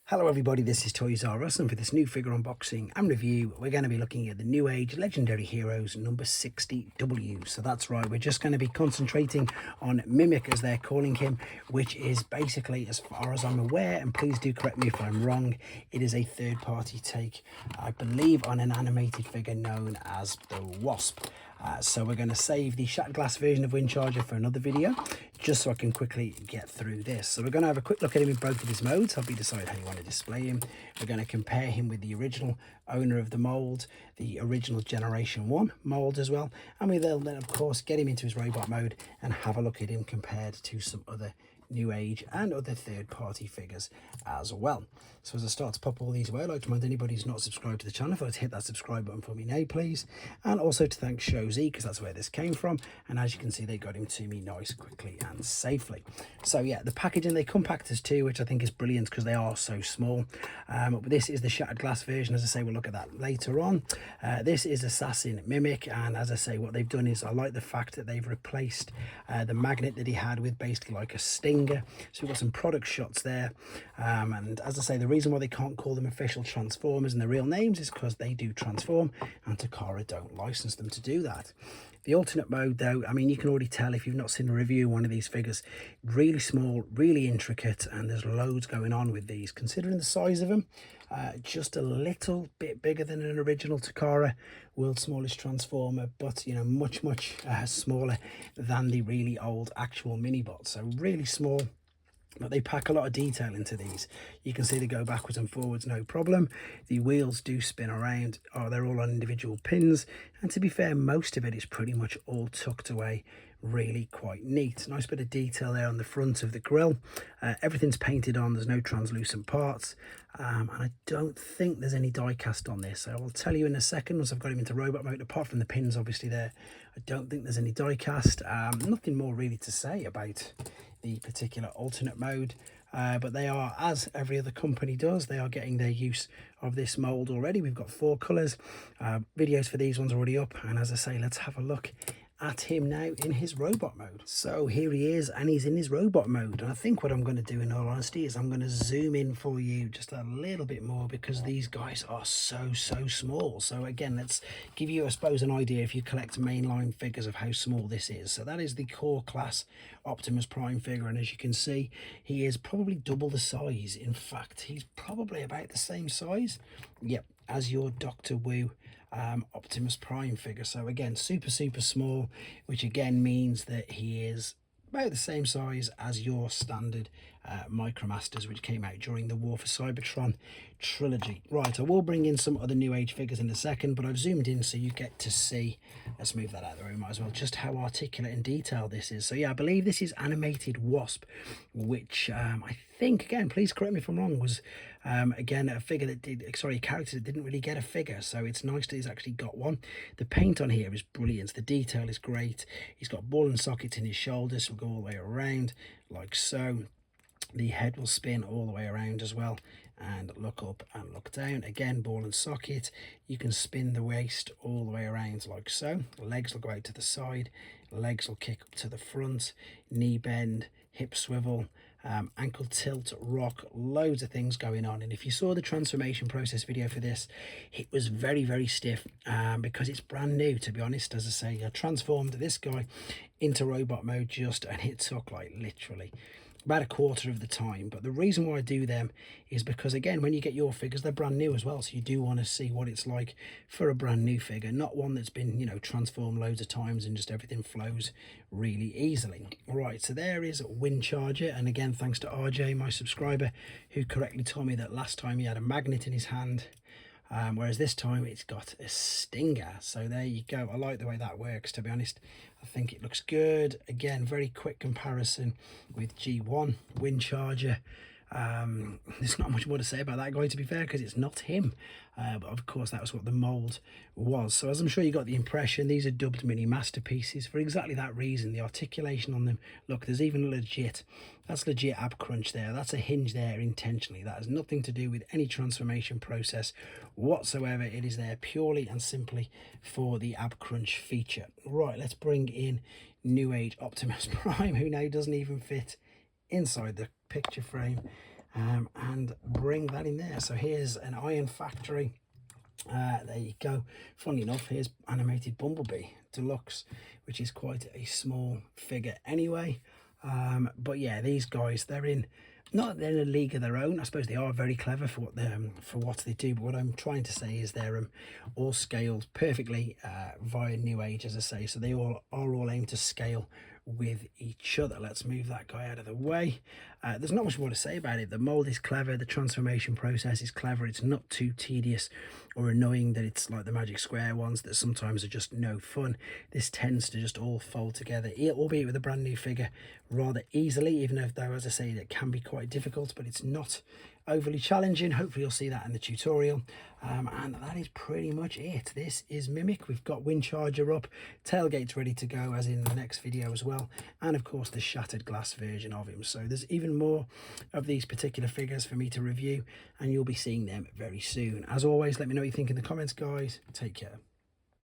Hello everybody, this is Toys R Us, and for this new figure unboxing and review we're going to be looking at the Newage Legendary Heroes number 60W. So that's right, we're just going to be concentrating on Mimic, as they're calling him, which is basically, as far as I'm aware, and please do correct me if I'm wrong, it is a third-party take, I believe, on an animated figure known as the Wasp. So we're going to save the shattered glass version of Windcharger for another video, just so I can quickly get through this. So we're going to have a quick look at him in both of his modes, help you decide how you want to display him. We're going to compare him with the original owner of the mold, the original Generation 1 mold as well, and we'll then of course get him into his robot mode and have a look at him compared to some other Newage and other third-party figures as well. So as I start to pop all these away, I'd like to remind anybody who's not subscribed to the channel, if I'd hit that subscribe button for me now, please. And also to thank Shozy, because that's where this came from. And as you can see, they got him to me nice, quickly and safely. So yeah, the packaging, they come packed as two, which I think is brilliant because they are so small. But this is the shattered glass version. As I say, we'll look at that later on. This is Assassin Mimic, and as I say, what they've done is, I like the fact that they've replaced the magnet that he had with basically like a sting. So we've got some product shots there, and as I say, the reason why they can't call them official Transformers and their real names is because they do transform and Takara don't license them to do that. The alternate mode though, I mean, you can already tell if you've not seen a review of one of these figures, really small, really intricate, and there's loads going on with these considering the size of them. Just a little bit bigger than an original Takara world's smallest Transformer, but you know, much smaller than the really old actual minibot. So really small, but they pack a lot of detail into these. You can see they go backwards and forwards, no problem. The wheels do spin around. Oh, they're all on individual pins, and to be fair, most of it is pretty much all tucked away really quite neat. Nice bit of detail there on the front of the grille. Everything's painted on, there's no translucent parts, and I don't think there's any die cast on this. So I'll tell you in a second once I've got him into robot mode. Apart from the pins obviously there, I don't think there's any die cast. Nothing more really to say about the particular alternate mode, but they are, as every other company does, they are getting their use of this mold already. We've got 4 colors. Videos for these ones are already up, and as I say, let's have a look at him now in his robot mode. So here he is, and he's in his robot mode, and I think what I'm going to do in all honesty is I'm going to zoom in for you just a little bit more, because these guys are so small. So again, let's give you, I suppose, an idea if you collect mainline figures of how small this is. So that is the core class Optimus Prime figure, and as you can see, he is probably double the size. In fact, he's probably about the same size, yep, as your Dr. Wu Optimus Prime figure. So again, super small, which again means that he is about the same size as your standard Micromasters, which came out during the War for Cybertron trilogy. Right, I will bring in some other Newage figures in a second, but I've zoomed in so you get to see, let's move that out of the room, might as well, just how articulate and detailed this is. So yeah, I believe this is animated Wasp, which I think, again, please correct me if I'm wrong, was again a figure that did, sorry, a character that didn't really get a figure, so it's nice that he's actually got one. The paint on here is brilliant, the detail is great. He's got ball and sockets in his shoulders, so we'll go all the way around like so. The head will spin all the way around as well, and look up and look down. Again, ball and socket. You can spin the waist all the way around like so. Legs will go out to the side, legs will kick up to the front, knee bend, hip swivel, ankle tilt, rock, loads of things going on. And if you saw the transformation process video for this, it was very stiff, because it's brand new, to be honest. As I say, I transformed this guy into robot mode and it took like literally about a quarter of the time. But the reason why I do them is because, again, when you get your figures, they're brand new as well, so you do want to see what it's like for a brand new figure, not one that's been, you know, transformed loads of times and just everything flows really easily. All right, so there is Windcharger, and again, thanks to RJ, my subscriber, who correctly told me that last time he had a magnet in his hand, whereas this time it's got a stinger. So there you go. I like the way that works, to be honest. I think it looks good. Again, very quick comparison with G1 Windcharger. There's not much more to say about that guy, to be fair, because it's not him, but of course that was what the mold was. So as I'm sure you got the impression, these are dubbed mini masterpieces for exactly that reason. The articulation on them, look, there's even that's legit ab crunch there. That's a hinge there intentionally. That has nothing to do with any transformation process whatsoever. It is there purely and simply for the ab crunch feature. Right, let's bring in Newage Optimus Prime, who now doesn't even fit inside the picture frame, and bring that in there. So here's an Iron Factory. There you go. Funny enough, here's animated Bumblebee Deluxe, which is quite a small figure anyway. But yeah, these guys, they're in a league of their own. I suppose they are very clever for what they do, but what I'm trying to say is they're all scaled perfectly via Newage, as I say, so they are all aimed to scale with each other. Let's move that guy out of the way. There's not much more to say about it. The mold is clever, the transformation process is clever, it's not too tedious or annoying that it's like the Magic Square ones that sometimes are just no fun. This tends to just all fold together, albeit with a brand new figure, rather easily, even though, as I say, it can be quite difficult, but it's not overly challenging. Hopefully you'll see that in the tutorial. And that is pretty much it. This is Mimic. We've got wind charger up, tailgate's ready to go, as in the next video as well, and of course the shattered glass version of him. So there's even more of these particular figures for me to review, and you'll be seeing them very soon. As always, let me know what you think in the comments, guys. Take care.